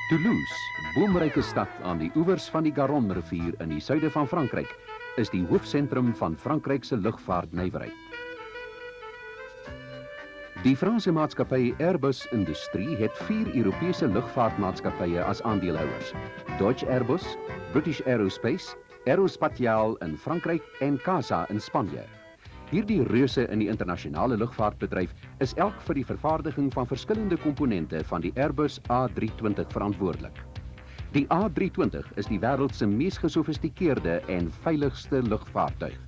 Toulouse, boomryke stad aan die oewers van die Garonne-rivier in die suide van Frankryk, is die hoofsentrum van Frankryk se lugvaartnywerheid. Die Franse maatskappy Airbus Industrie het 4 Europese lugvaartmaatskappye as aandeelhouers: Deutsche Airbus, British Aerospace, S.A.L in Frankryk en CASA in Spanje. Hierdie reuse in die internasionale lugvaartbedryf is elk vir die vervaardiging van verskillende komponente van die Airbus A320 verantwoordelik. Die A320 is die wêreld se mees gesofistikeerde en veiligste lugvaartuig.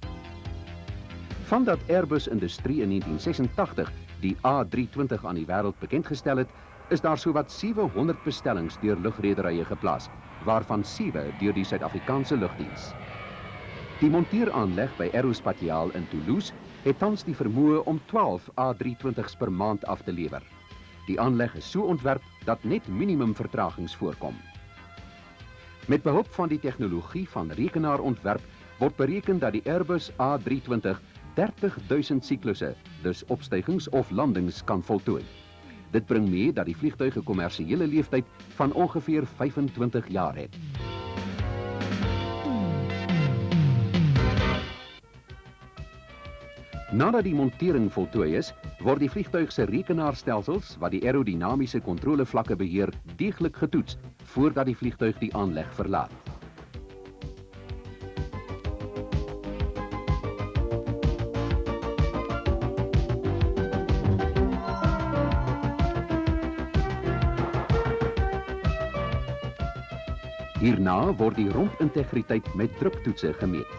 Vandat Airbus Industrie in 1986 die A320 aan die wêreld bekendgestel het, is daar sowat 700 bestellings deur lugrederye geplaas, waarvan 7 deur die Suid-Afrikaanse lugdiens. Die monteeraanleg by S.A.L in Toulouse het tans die vermoë om 12 A320's per maand af te lewer. Die aanleg is so ontwerp dat net minimum vertragings voorkom. Met behulp van die tegnologie van rekenaarontwerp word bereken dat die Airbus A320 30.000 siklusse, dus opstygings of landings, kan voltooi. Dit bring mee dat die vliegtuig 'n kommersiële leeftyd van ongeveer 25 jaar het. Nadat die montering voltooi is, word die vliegtuig se rekenaarstelsels wat die aerodinamiese kontrolevlakke beheer deeglik getoets voordat die vliegtuig die aanleg verlaat. Hierna word die rondintegriteit met druktoetse gemeet.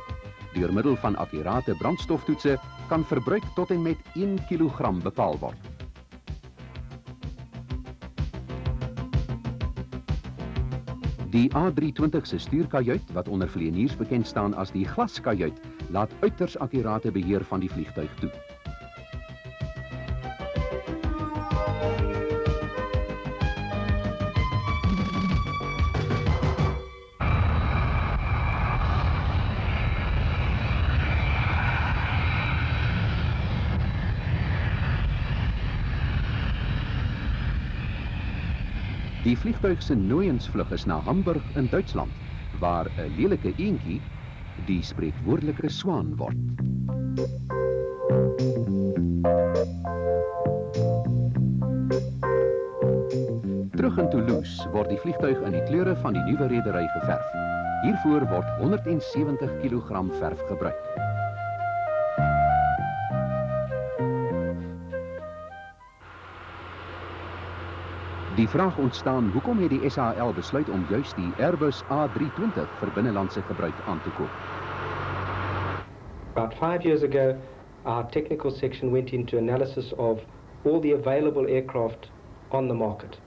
Deur middel van akkurate brandstoftoetse kan verbruik tot en met 1 kilogram bepaal word. Die A320 se stuurkajuit, wat onder vlieëniers bekend staan as die glaskajuit, laat uiters akkurate beheer van die vliegtuig toe. Die vliegtuig se nooiensvlug is na Hamburg in Duitsland, waar 'n lelike eendjie die spreekwoordelike swaan word. Terug in Toulouse word die vliegtuig in die kleure van die nuwe redery geverf. Hiervoor word 170 kg verf gebruik. Die vraag ontstaan, hoekom het die S.A.L besluit om juist die Airbus A320 vir binnelandse gebruik aan te koop? About 5 years ago, our technical section went into analysis of all the available aircraft on the market.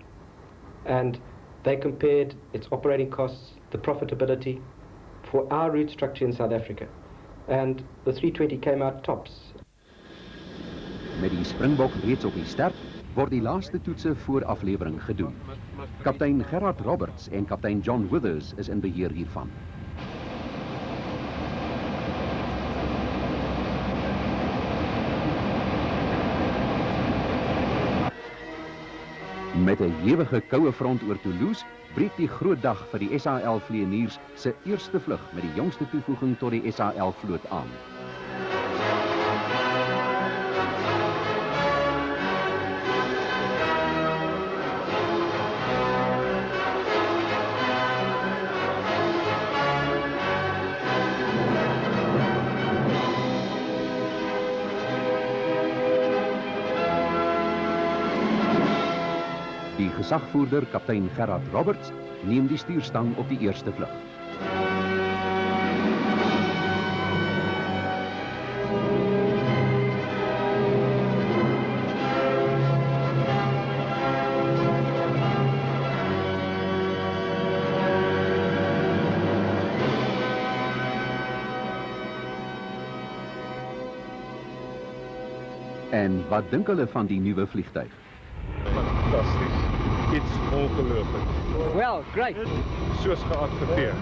And they compared its operating costs, the profitability for our route structure in South Africa. And the 320 came out tops. Met die Springbok reeds op die stert, word die laaste toetse voor aflewering gedoen. Kaptein Gerard Roberts en kaptein John Withers is in beheer hiervan. Met 'n ewige koue front oor Toulouse breek die groot dag vir die S.A.L vlieëniers se eerste vlug met die jongste toevoeging tot die S.A.L vloot aan. Die gesagvoerder, kaptein Gerard Roberts, neem die stuurstang op die eerste vlug. En wat dink hulle van die nuwe vliegtuig? Fantasties. Iets ongelooflik. Well, great. Soos geadverteer.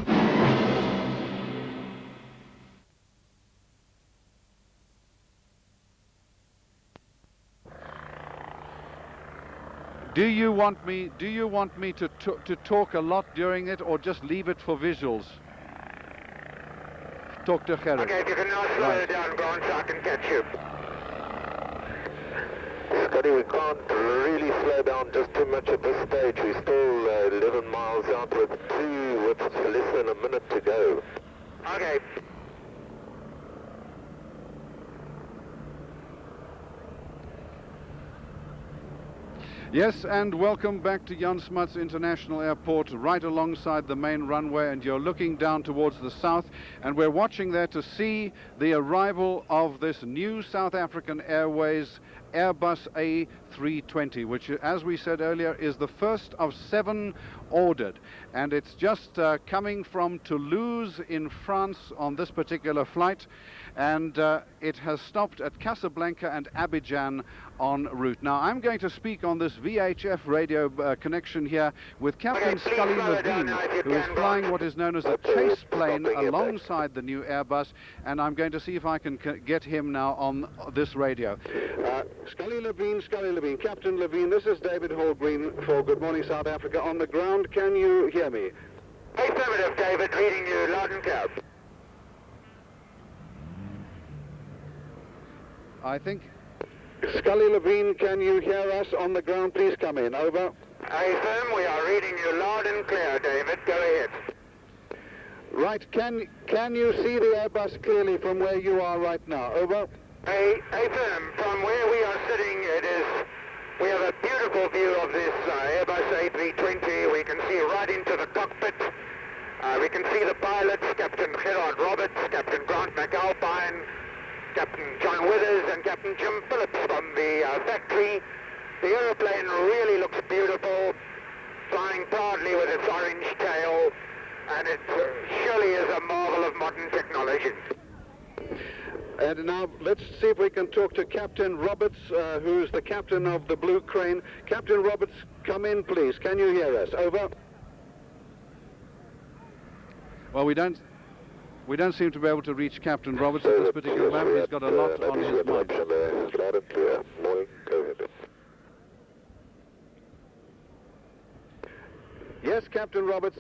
Do you want me to talk a lot during it, or just leave it for visuals? Talk to Gerrit. Okay, if you can now slow down, Grant, so I can catch you. Scotty, we can't really slow down just too much at this stage. We're still 11 miles out with less than a minute to go. Okay. Yes, and welcome back to Jan Smuts International Airport, right alongside the main runway, and you're looking down towards the south, and we're watching there to see the arrival of this new South African Airways Airbus A320, which, as we said earlier, is the first of 7 ordered, and it's just coming from Toulouse in France on this particular flight, and it has stopped at Casablanca and Abidjan en route. Now, I'm going to speak on this VHF radio connection here with Captain Scully Levine, who is flying what is known as a chase plane alongside the new Airbus, and I'm going to see if I can get him now on this radio. Scully Levine, Captain Levine, this is David Hall-Green for Good Morning South Africa. On the ground, can you hear me? Affirmative, David, reading you loud and clear. I think... Scully Levine, can you hear us on the ground? Please come in. Over. Affirm, we are reading you loud and clear, David. Go ahead. Right, can you see the Airbus clearly from where you are right now? Over. Affirm, from where we are sitting, we have a beautiful view of this Airbus A320. We can see right into the cockpit. We can see the pilots, Captain Gerard Roberts, Captain Grant McAlpine, Captain John Withers and Captain Jim Phillips from the factory. The aeroplane really looks beautiful, flying proudly with its orange tail, and it surely is a marvel of modern technology. And now let's see if we can talk to Captain Roberts, who's the captain of the Blue Crane. Captain Roberts, come in, please. Can you hear us? Over. Well, we don't seem to be able to reach Captain Roberts at this particular moment. He's got a lot on his mind. Loud and clear. Morning. Go ahead. Yes, Captain Roberts,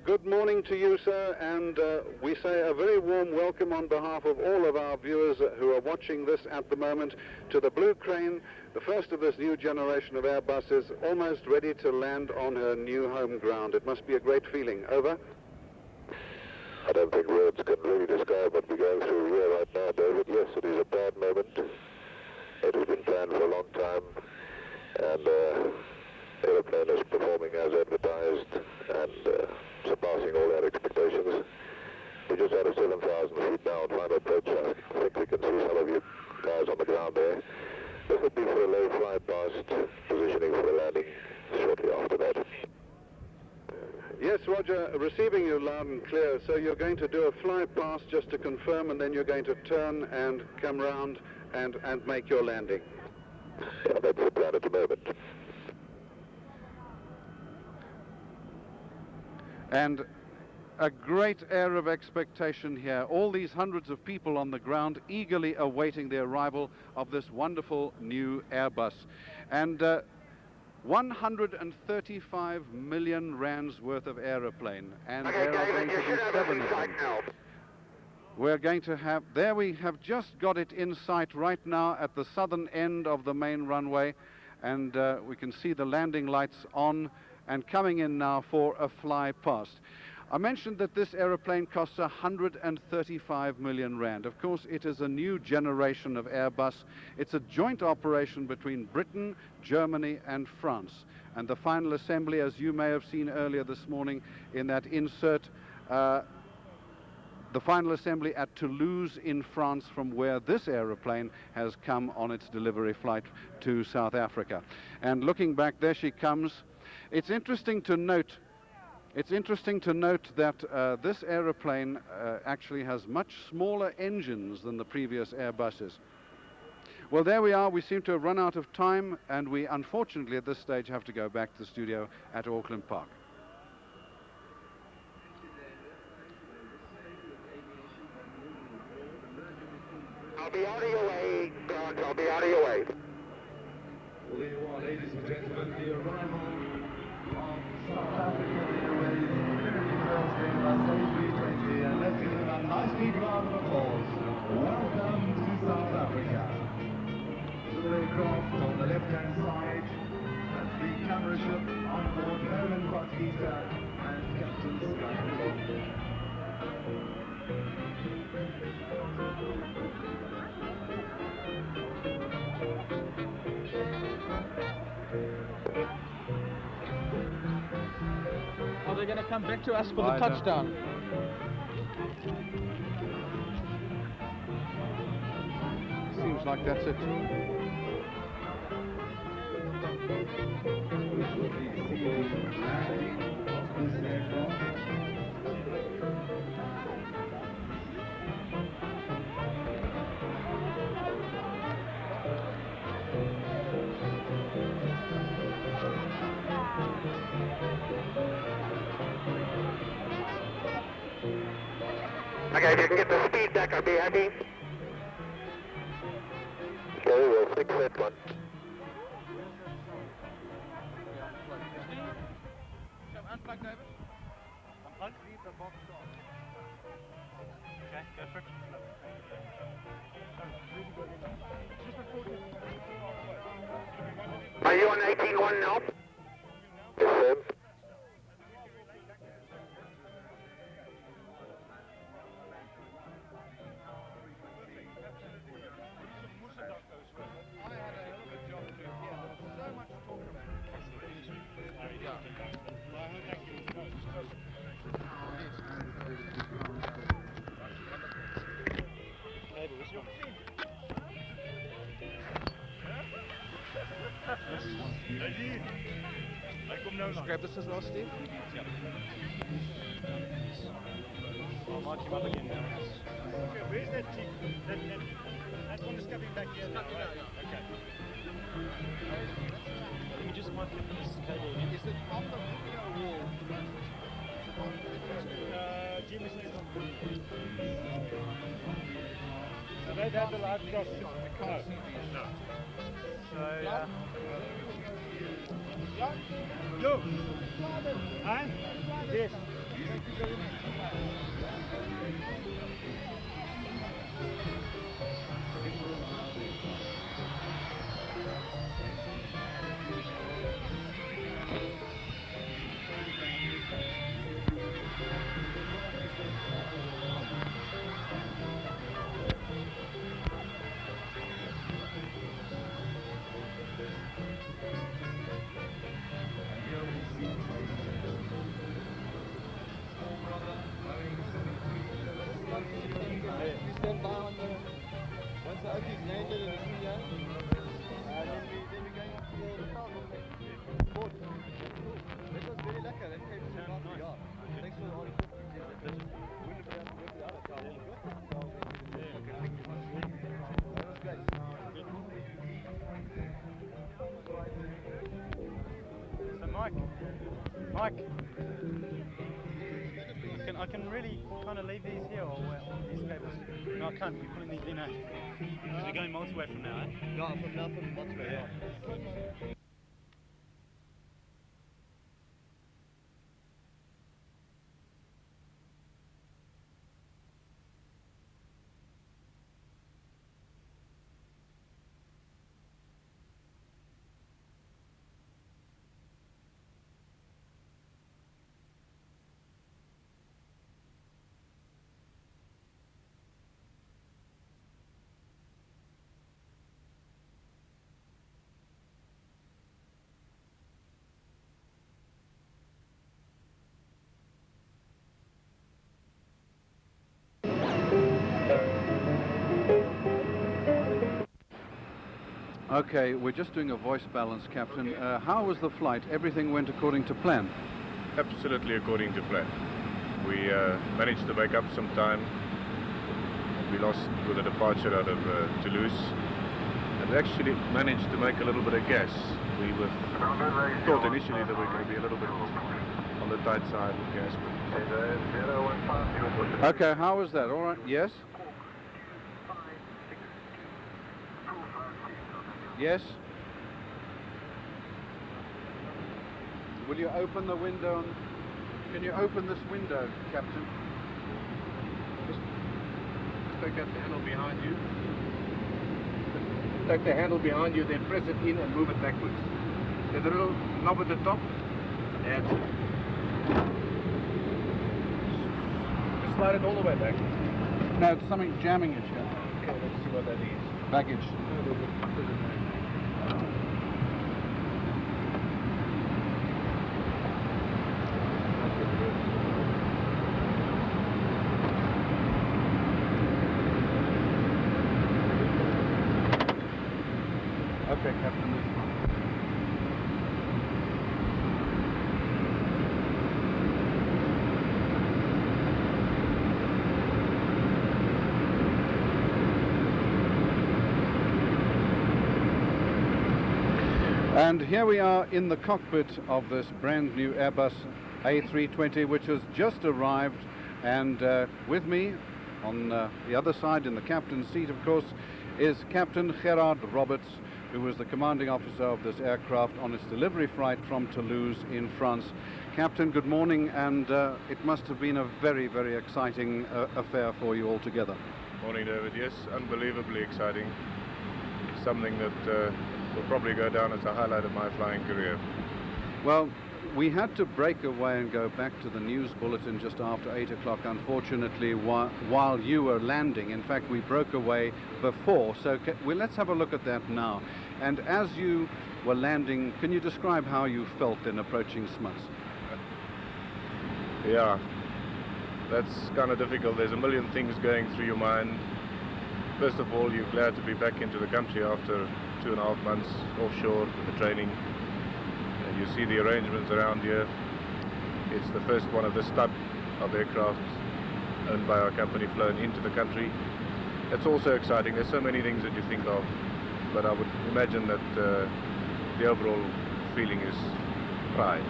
good morning to you, sir, and we say a very warm welcome on behalf of all of our viewers who are watching this at the moment to the Blue Crane, the first of this new generation of Airbuses, almost ready to land on her new home ground. It must be a great feeling. Over. I don't think words can really describe what we're going through here right now, David. Yes, it is a proud moment. It has been planned for a long time, and the aeroplane is performing as advertised and surpassing all our expectations. We're just out of 7,000 feet now on final approach. I think we can see some of you guys on the ground there. This would be for a low fly past, positioning for a landing shortly after that. Yes, Roger, receiving you loud and clear. So you're going to do a fly past just to confirm, and then you're going to turn and come round and make your landing. Yeah, that's the plan at the moment. And a great air of expectation here. All these hundreds of people on the ground eagerly awaiting the arrival of this wonderful new Airbus. And 135 million rands worth of aeroplane, and there are going to be 7 of them. We're going to have, there we have just got it in sight right now at the southern end of the main runway, and we can see the landing lights on and coming in now for a fly past. I mentioned that this aeroplane costs 135 million rand. Of course, it is a new generation of Airbus. It's a joint operation between Britain, Germany and France. And the final assembly, as you may have seen earlier this morning in that insert, the final assembly at Toulouse in France, from where this aeroplane has come on its delivery flight to South Africa. And looking back, there she comes. It's interesting to note that this aeroplane actually has much smaller engines than the previous Airbuses. Well, there we are. We seem to have run out of time, and we unfortunately at this stage have to go back to the studio at Auckland Park. I'll be out of your way, Grant. I'll be out of your way. Well, there you are, Ladies and gentlemen, the arrival of South African Airways first Airbus A320, and let's give them a high-speed round of applause. Welcome to South Africa. The aircraft on the left-hand side, that's the camera ship on board Merlin Kwatita and Captain Sky. Are they going to come back to us for the touchdown? Seems like that's it. Okay, if you can get the speed back, I'll be happy. Okay, we'll fix that one. Unplug, David. Unplug? Leave the box on. Okay, go for it. Are you on 18.1 now? Yes, sir. Grab this as well, Steve. Yep. I'll mark him up again now. Okay, where's that chick? That one is coming back here. Right? Okay. Let me just mark him for this cable again. Is it on the video wall? Jim is on the so they'd have the live cross. No. So, Yo! And? Yes. Stand by on the, once the oak is landed in the studio, then we're going up to the board. That was very lekker, that came so fast we got. Thanks for all the help. We looked out to work the other side. That was great. So Mike, I can really kind of leave these here or these cables? No, I can't. You're putting these in, eh? Because we're going multi-way from now, eh? Yeah, from now from multi-way, yeah. Okay, we're just doing a voice balance, Captain. How was the flight? Everything went according to plan? Absolutely according to plan. We managed to make up some time. We lost with the departure out of Toulouse and actually managed to make a little bit of gas. We thought initially that we were going to be a little bit on the tight side with gas. Okay, how was that? All right, yes? Yes? Will you open the window? Can you open this window, Captain? Just take out the handle behind you. Take the handle behind you, then press it in and move it backwards. There's a little knob at the top. That's it. Just slide it all the way back. No, it's something jamming it here. Okay, let's see what that is. Baggage. Okay, Captain, this one. And here we are in the cockpit of this brand new Airbus A320, which has just arrived, and with me on the other side in the captain's seat, of course, is Captain Gerard Roberts, who was the commanding officer of this aircraft on its delivery flight from Toulouse in France. Captain, good morning, and it must have been a very, very exciting affair for you altogether. Morning, David. Yes, unbelievably exciting. Something that will probably go down as a highlight of my flying career. Well, we had to break away and go back to the news bulletin just after 8 o'clock, unfortunately, while you were landing. In fact, we broke away before, so let's have a look at that now. And as you were landing, can you describe how you felt in approaching Smuts? Yeah, that's kind of difficult. There's a million things going through your mind. First of all, you're glad to be back into the country after 2.5 months offshore with the training. And you see the arrangements around here. It's the first one of this type of aircraft owned by our company flown into the country. It's also exciting. There's so many things that you think of, but I would imagine that the overall feeling is pride.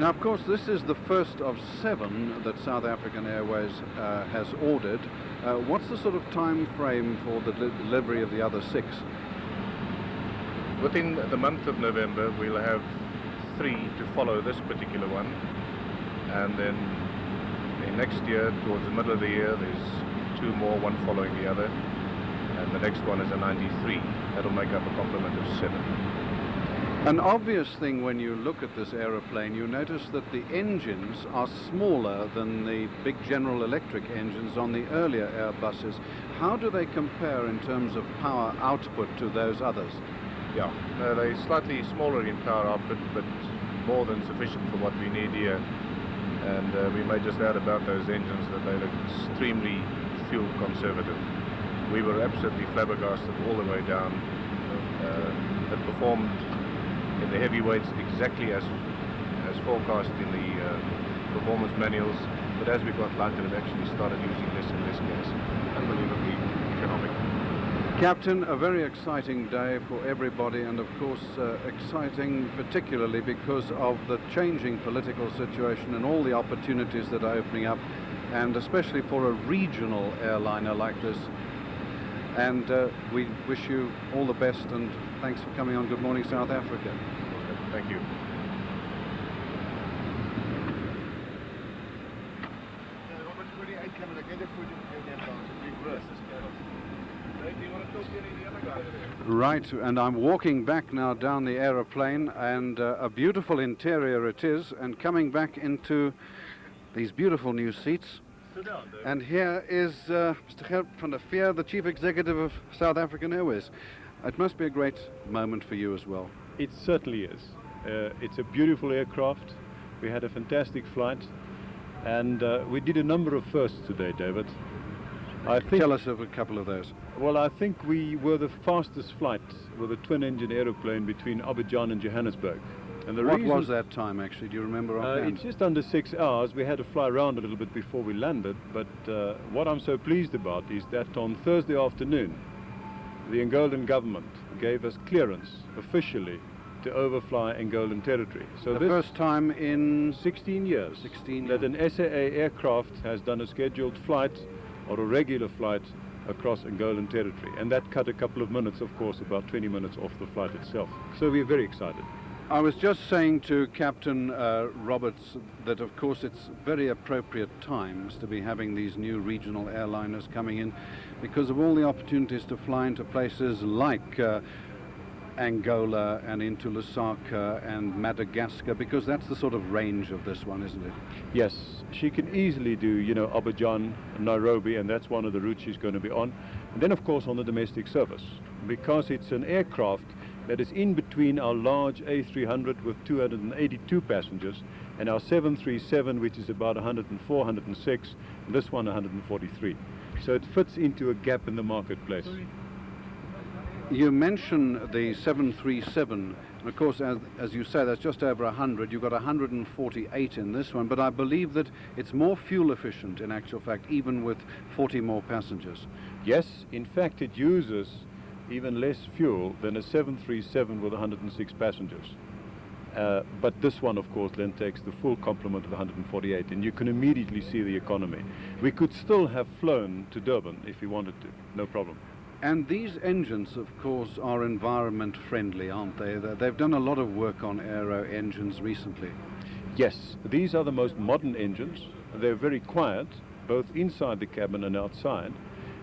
Now, of course, this is the first of 7 that South African Airways has ordered. What's the sort of time frame for the delivery of the other 6? Within the month of November, we'll have 3 to follow this particular one. And then in next year, towards the middle of the year, there's 2 more, one following the other. And the next one is a 93. That'll make up a complement of 7. An obvious thing when you look at this aeroplane, you notice that the engines are smaller than the big General Electric engines on the earlier Airbuses. How do they compare in terms of power output to those others? Yeah, they're slightly smaller in power output, but more than sufficient for what we need here. And we may just add about those engines that they look extremely fuel conservative. We were absolutely flabbergasted all the way down. It performed in the heavyweights exactly as forecast in the performance manuals, but as we got lighter, it actually started using less and less gas. Unbelievably economic. Captain, a very exciting day for everybody, and of course exciting particularly because of the changing political situation and all the opportunities that are opening up, and especially for a regional airliner like this. And we wish you all the best, and thanks for coming on Good Morning South Africa. Thank you. Right, and I'm walking back now down the aeroplane, and a beautiful interior it is, and coming back into these beautiful new seats. And here is Mr. Gert van der Veer, the Chief Executive of South African Airways. It must be a great moment for you as well. It certainly is. It's a beautiful aircraft. We had a fantastic flight, and we did a number of firsts today, David. Tell us of a couple of those. Well, I think we were the fastest flight with a twin-engine aeroplane between Abidjan and Johannesburg. And what was that time, actually? Do you remember offhand? It's just under 6 hours. We had to fly around a little bit before we landed, but what I'm so pleased about is that on Thursday afternoon, the Angolan government gave us clearance officially to overfly Angolan territory. So the first time in 16 years 16 that an S.A.L aircraft has done a scheduled flight or a regular flight across Angolan territory, and that cut a couple of minutes, of course, about 20 minutes off the flight itself. So we're very excited. I was just saying to Captain Roberts that, of course, it's very appropriate times to be having these new regional airliners coming in because of all the opportunities to fly into places like Angola and into Lusaka and Madagascar, because that's the sort of range of this one, isn't it? Yes, she can easily do, you know, Abidjan, Nairobi, and that's one of the routes she's going to be on. And then, of course, on the domestic service, because it's an aircraft that is in between our large A300 with 282 passengers and our 737, which is about 104, 106, and this one 143. So it fits into a gap in the marketplace. You mention the 737, and of course, as you say, that's just over 100. You've got 148 in this one, but I believe that it's more fuel efficient in actual fact, even with 40 more passengers. Yes, in fact, it uses even less fuel than a 737 with 106 passengers. But this one, of course, then takes the full complement of 148, and you can immediately see the economy. We could still have flown to Durban if we wanted to, no problem. And these engines, of course, are environment friendly, aren't they? They've done a lot of work on aero engines recently. Yes, these are the most modern engines. They're very quiet, both inside the cabin and outside,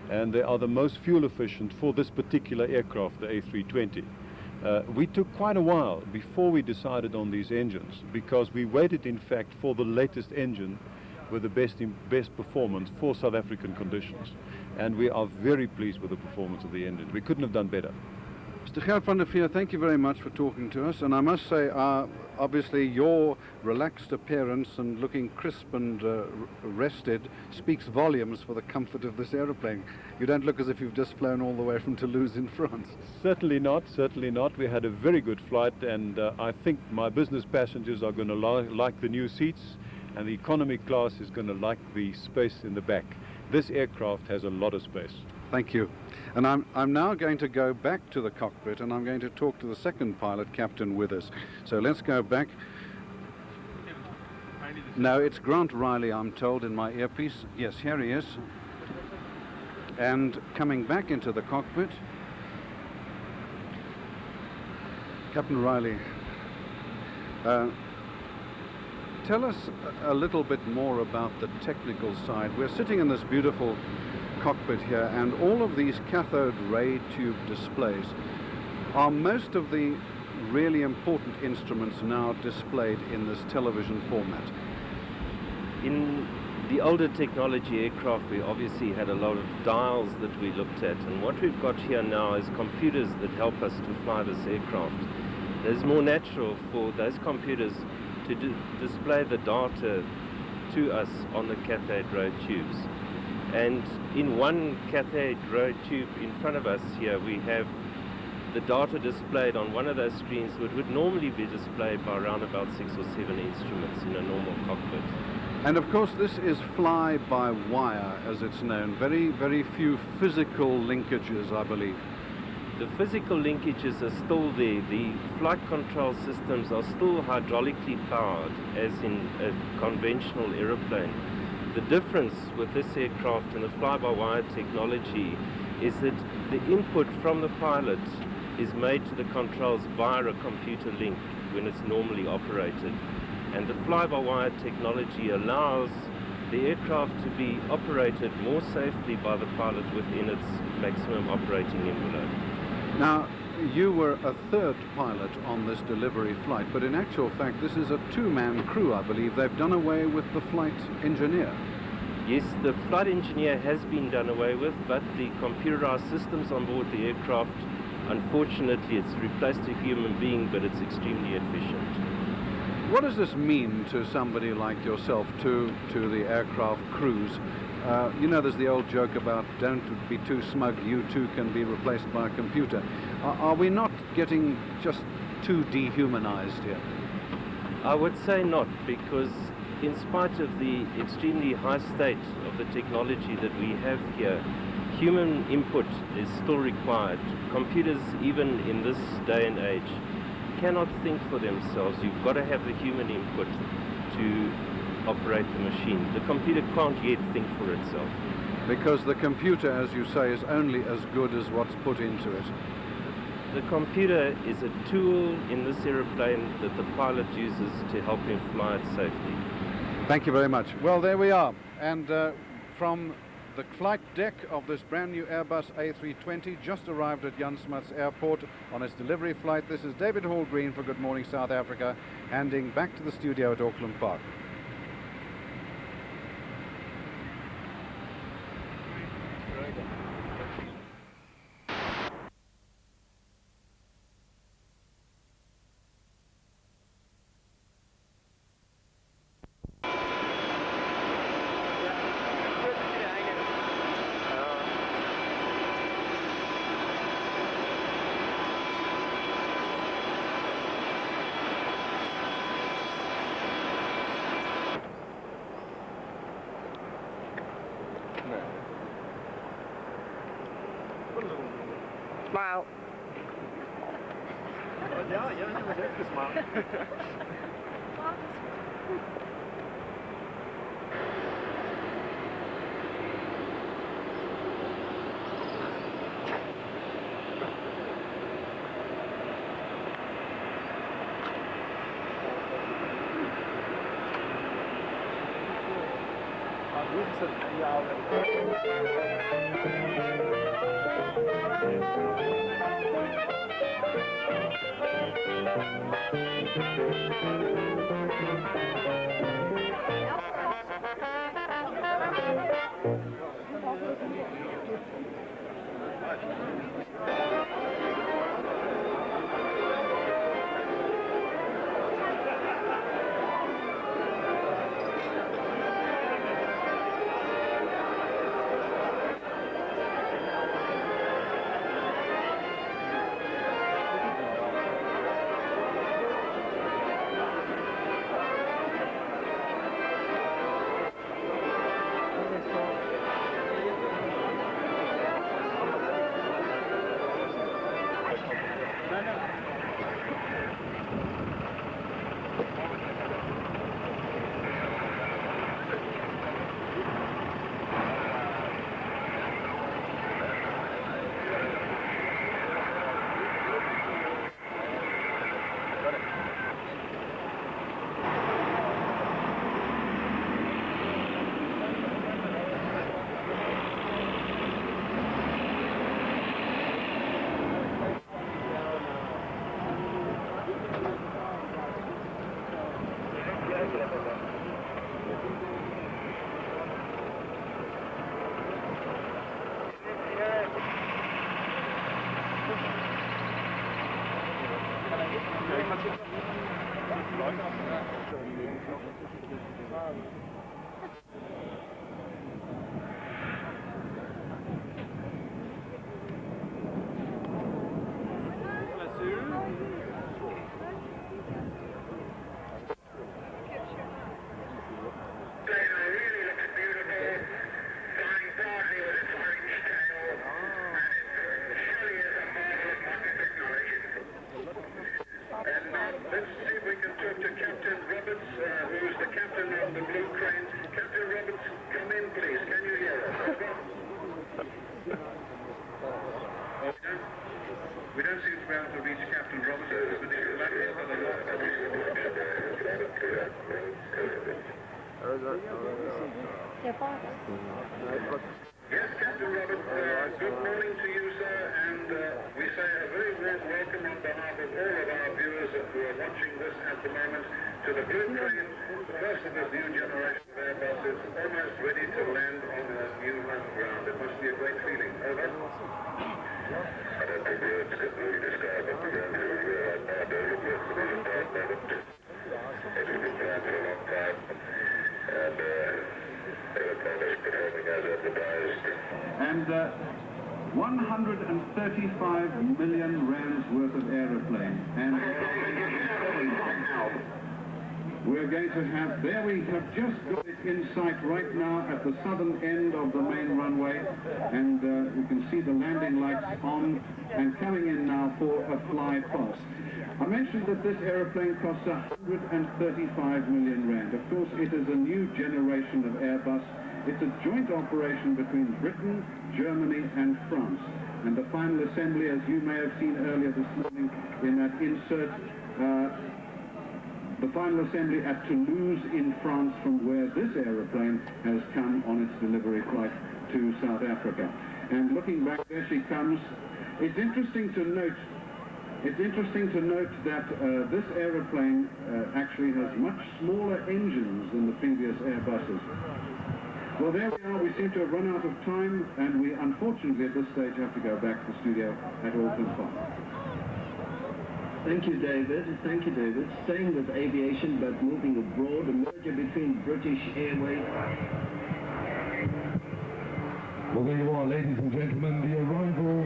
and they are the most fuel efficient for this particular aircraft, the A320. We took quite a while before we decided on these engines, because we waited, in fact, for the latest engine with the best performance for South African conditions. And we are very pleased with the performance of the engine. We couldn't have done better. Mr. Gert van der Veer, thank you very much for talking to us. And I must say, obviously, your relaxed appearance and looking crisp and rested speaks volumes for the comfort of this aeroplane. You don't look as if you've just flown all the way from Toulouse in France. Certainly not, certainly not. We had a very good flight, and I think my business passengers are going to like the new seats, and the economy class is going to like the space in the back. This aircraft has a lot of space. Thank you. And I'm now going to go back to the cockpit, and I'm going to talk to the second pilot, Captain Withers. So let's go back. No, it's Grant Riley, I'm told, in my earpiece. Yes, here he is. And coming back into the cockpit, Captain Riley, tell us a little bit more about the technical side. We're sitting in this beautiful cockpit here, and all of these cathode ray tube displays are most of the really important instruments now displayed in this television format. In the older technology aircraft, we obviously had a lot of dials that we looked at, and what we've got here now is computers that help us to fly this aircraft. It's more natural for those computers to display the data to us on the cathode ray tubes. And in one cathode ray tube in front of us here, we have the data displayed on one of those screens that would normally be displayed by around about 6 or 7 instruments in a normal cockpit. And of course this is fly-by-wire, as it's known. Very, very few physical linkages, I believe. The physical linkages are still there. The flight control systems are still hydraulically powered, as in a conventional aeroplane. The difference with this aircraft and the fly-by-wire technology is that the input from the pilot is made to the controls via a computer link when it's normally operated. And the fly-by-wire technology allows the aircraft to be operated more safely by the pilot within its maximum operating envelope. Now, you were a third pilot on this delivery flight, but in actual fact this is a two-man crew, I believe. They've done away with the flight engineer. Yes, the flight engineer has been done away with, but the computerized systems on board the aircraft, unfortunately, it's replaced a human being, but it's extremely efficient. What does this mean to somebody like yourself, to the aircraft crews? You know, there's the old joke about don't be too smug, you too can be replaced by a computer. Are we not getting just too dehumanized here? I would say not, because in spite of the extremely high state of the technology that we have here, human input is still required. Computers, even in this day and age, cannot think for themselves. You've got to have the human input to operate the machine. The computer can't yet think for itself. Because the computer, as you say, is only as good as what's put into it. The computer is a tool in this aeroplane that the pilot uses to help him fly it safely. Thank you very much. Well, there we are. And from the flight deck of this brand new Airbus A320, just arrived at Jan Smuts Airport on its delivery flight. This is David Hall-Green for Good Morning South Africa, handing back to the studio at Auckland Park. Smile. Ja, je was even smaak. We don't seem to be able to reach Captain Roberts. Yes, Captain Roberts, good morning to you, sir, and we say a very warm welcome on behalf of all of our viewers who are watching this at the moment to the Blue Train, the first of this new generation of Airbuses, almost ready to land on a new home ground. It must be a great feeling. Over. I don't think words can really describe it. It's been planned for a long time, and everything is performing as advertised. And 135 million rands worth of aeroplane. And we're going to have, there we have just got it in sight right now at the southern end of the main runway, and you can see the landing lights on and coming in now for a fly past. I mentioned that this aeroplane costs 135 million rand. Of course, it is a new generation of Airbus. It's a joint operation between Britain, Germany and France. And the final assembly, as you may have seen earlier this morning in that insert, the final assembly at Toulouse in France, from where this aeroplane has come on its delivery flight to South Africa. And looking back, there she comes. It's interesting to note that this aeroplane actually has much smaller engines than the previous Airbuses. Well, there we are. We seem to have run out of time, and we unfortunately at this stage have to go back to the studio at Auckland Park. Thank you, David. Thank you, David. Staying with aviation but moving abroad, a merger between British Airways. Well, there you are, ladies and gentlemen, the arrival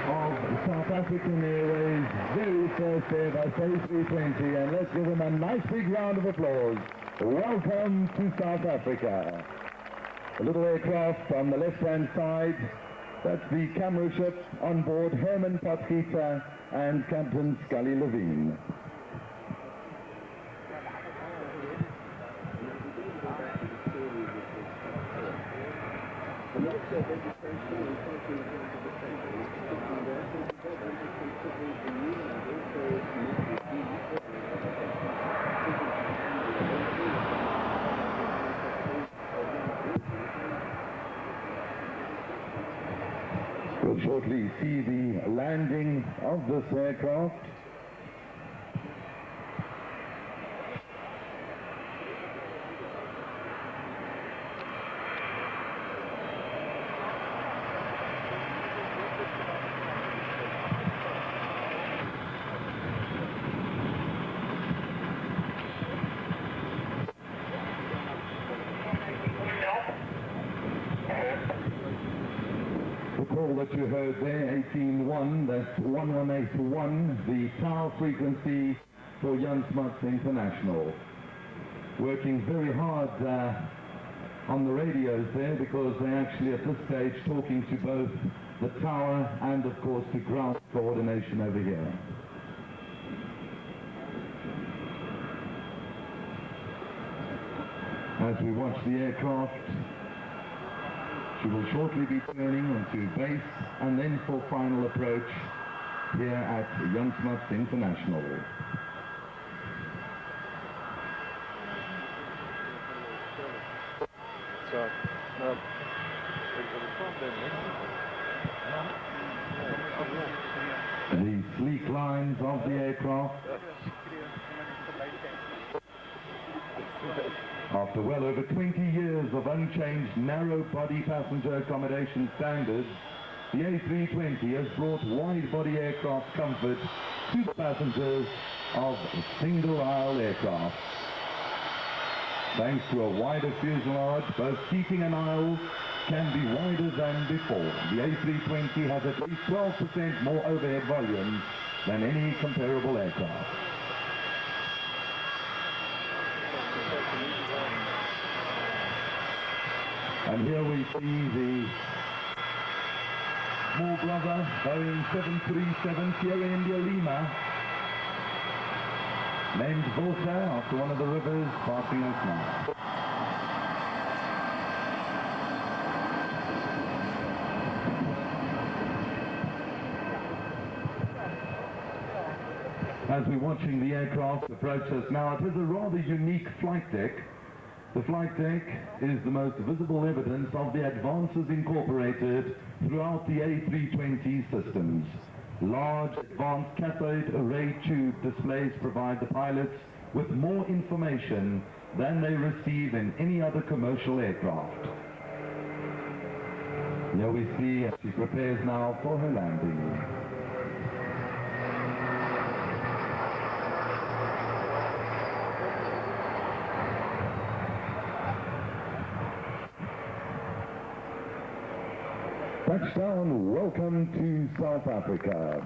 of South African Airways' very first Airbus A320, and let's give them a nice big round of applause. Welcome to South Africa. A little aircraft on the left-hand side, that's the camera ship on board Herman Potgieter and Captain Scully Levine. We'll shortly see the landing of this aircraft. That you heard there, 18.1, that's 1181, the SAL frequency for Jan Smuts International. Working very hard on the radios there, because they're actually at this stage talking to both the tower and of course to ground coordination over here. As we watch the aircraft, she will shortly be turning onto base and then for final approach here at Jan Smuts International. The sleek lines of the aircraft. After well over 20 years of unchanged narrow-body passenger accommodation standards, the A320 has brought wide-body aircraft comfort to the passengers of single-aisle aircraft. Thanks to a wider fuselage, both seating and aisles can be wider than before. The A320 has at least 12% more overhead volume than any comparable aircraft. And here we see the small brother Boeing 737 Sierra India Lima, named Volta after one of the rivers passing us now. As we're watching the aircraft approach us now, it is a rather unique flight deck. The flight deck is the most visible evidence of the advances incorporated throughout the A320 systems. Large advanced cathode array tube displays provide the pilots with more information than they receive in any other commercial aircraft. Here we see as she prepares now for her landing. Touchdown, welcome to South Africa.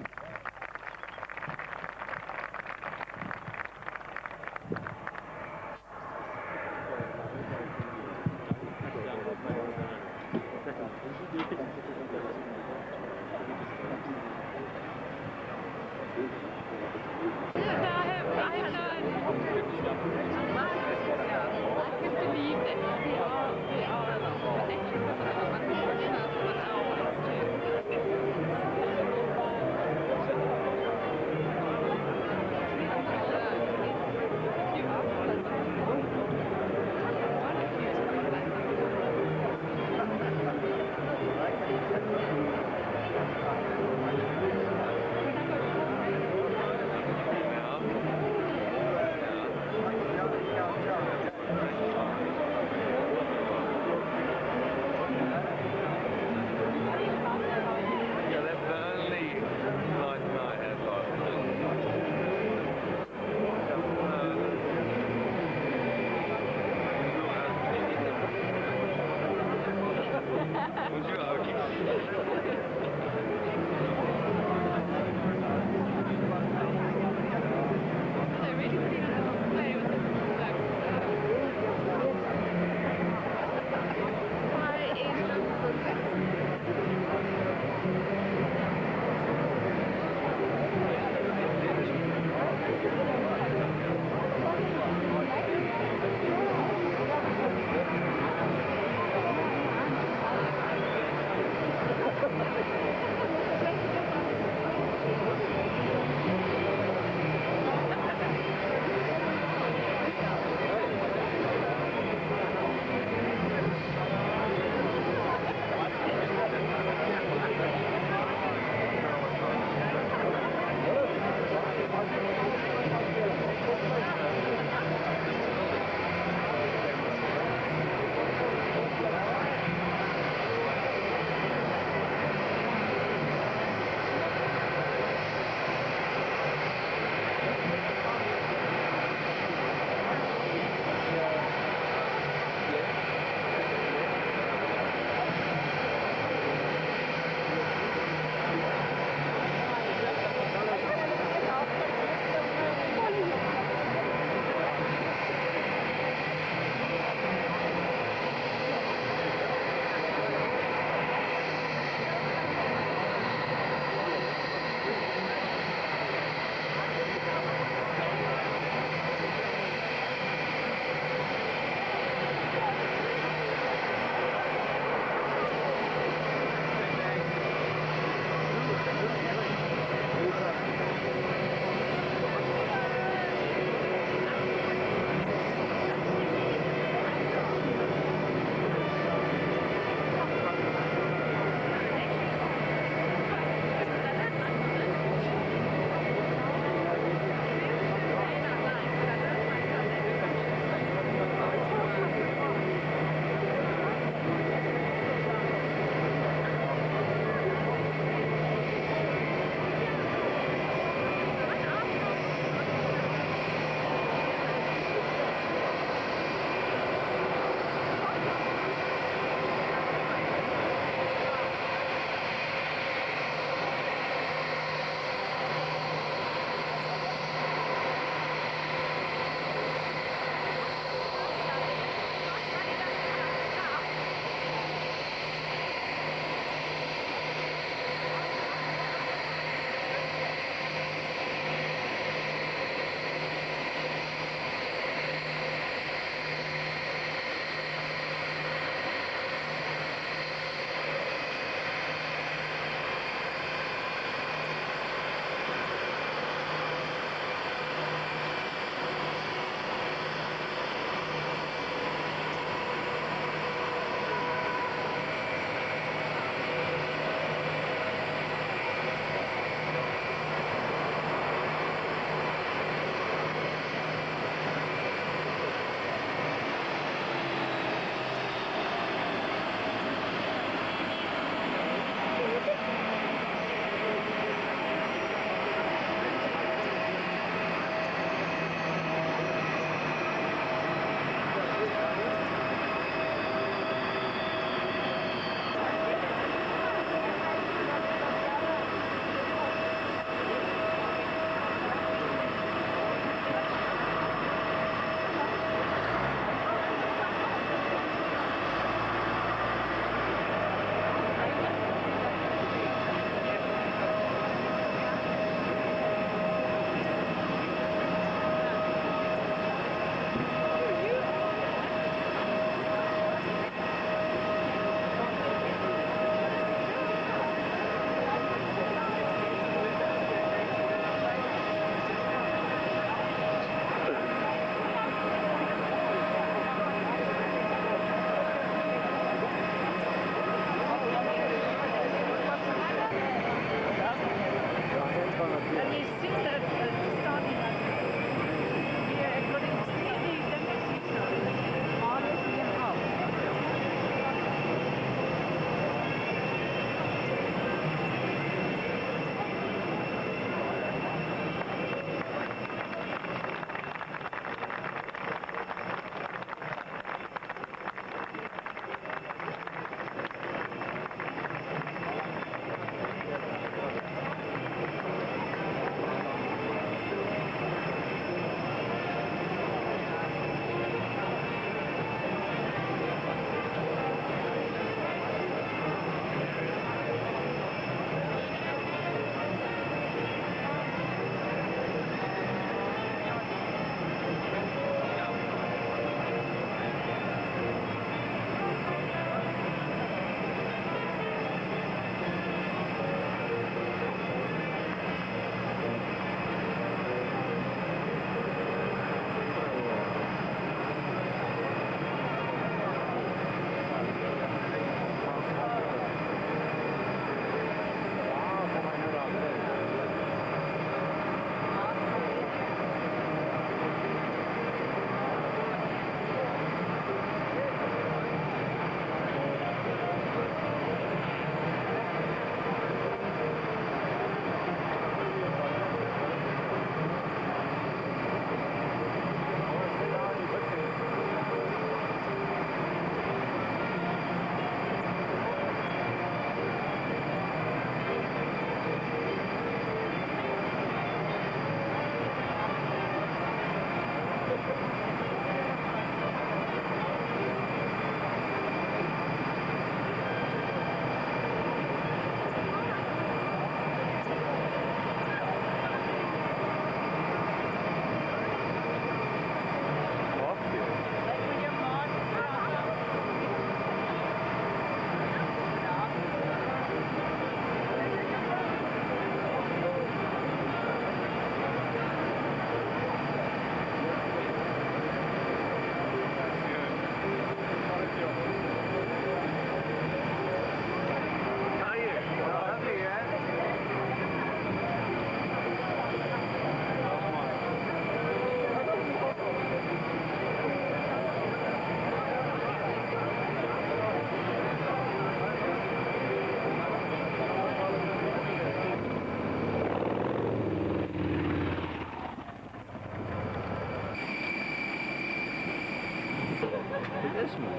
embarrassment.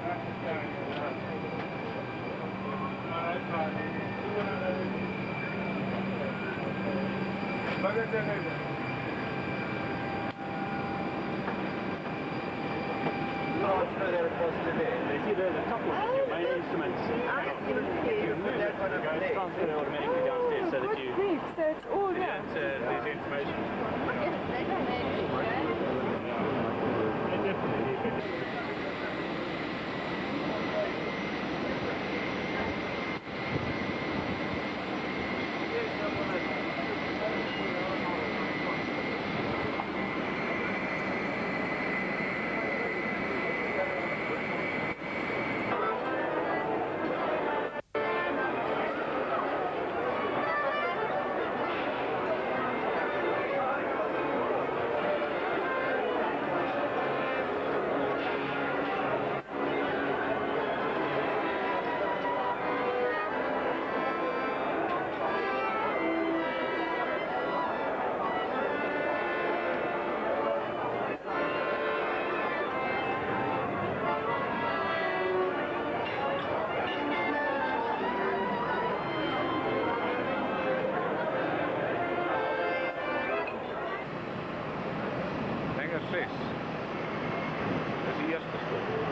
Further across to there. You see there's a couple of your main instruments. You put that one up there. Transfer it automatically downstairs so that you Grief, so it's all there. there's information. Hangar 6. Dat is die eerste stop.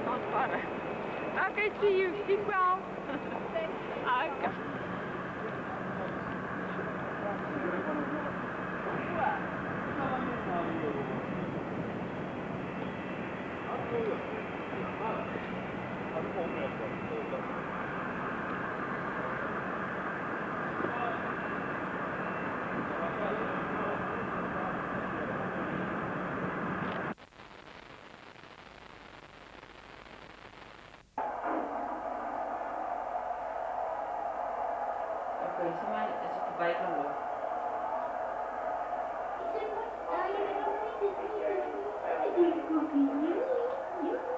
Not fun. Okay, see you. Keep well. Okay. Okay, somebody is op de bij kan lopen. Ik zeg, je bent nog niet, dit is niet,